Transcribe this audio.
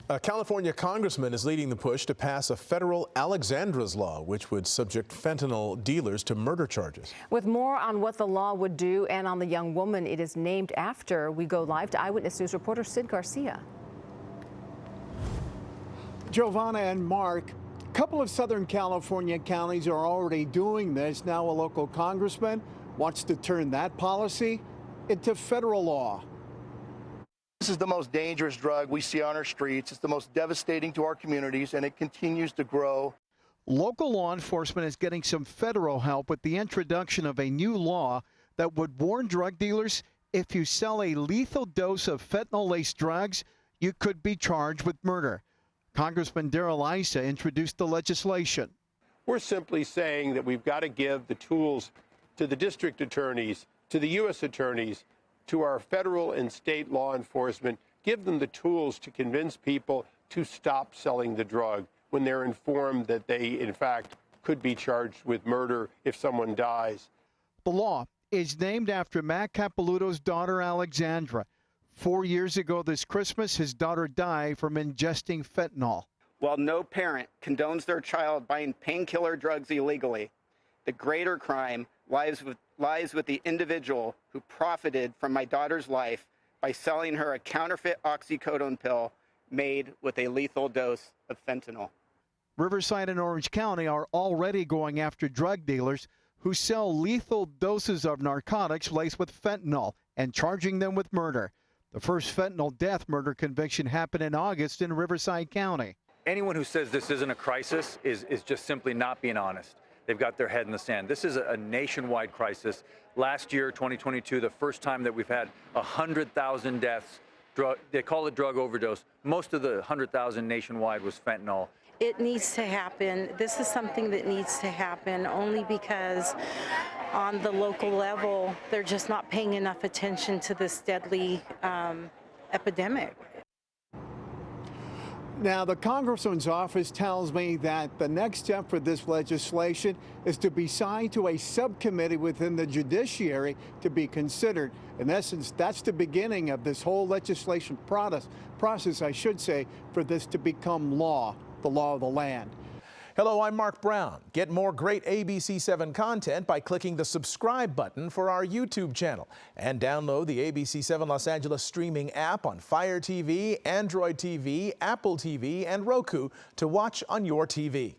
A California congressman is leading the push to pass a federal Alexandra's law, which would subject fentanyl dealers to murder charges. With more on what the law would do and on the young woman it is named after, we go live to Eyewitness News reporter Sid Garcia. Giovanna and Mark, a couple of Southern California counties are already doing this. Now a local congressman wants to turn that policy into federal law. This is the most dangerous drug we see on our streets. It's the most devastating to our communities, and it continues to grow. Local law enforcement is getting some federal help with the introduction of a new law that would warn drug dealers if you sell a lethal dose of fentanyl-laced drugs, you could be charged with murder. Congressman Darrell Issa introduced the legislation. We're simply saying that we've got to give the tools to the district attorneys, to the U.S. attorneys, to our federal and state law enforcement, give them the tools to convince people to stop selling the drug when they're informed that they, in fact, could be charged with murder if someone dies. The law is named after Matt Capilouto's daughter, Alexandra. 4 years ago this Christmas, his daughter died from ingesting fentanyl. While no parent condones their child buying painkiller drugs illegally, the greater crime lies with the individual who profited from my daughter's life by selling her a counterfeit oxycodone pill made with a lethal dose of fentanyl. Riverside and Orange County are already going after drug dealers who sell lethal doses of narcotics laced with fentanyl and charging them with murder. The first fentanyl death murder conviction happened in August in Riverside County. Anyone who says this isn't a crisis is just simply not being honest. They've got their head in the sand. This is a nationwide crisis. Last year, 2022, the first time that we've had 100,000 deaths. They call it drug overdose. Most of the 100,000 nationwide was fentanyl. It needs to happen. This is something that needs to happen only because on the local level, they're just not paying enough attention to this deadly epidemic. Now, the Congressman's office tells me that the next step for this legislation is to be signed to a subcommittee within the judiciary to be considered. In essence, that's the beginning of this whole legislation process, I should say, for this to become law, the law of the land. Hello, I'm Mark Brown. Get more great ABC7 content by clicking the subscribe button for our YouTube channel and download the ABC7 Los Angeles streaming app on Fire TV, Android TV, Apple TV, and Roku to watch on your TV.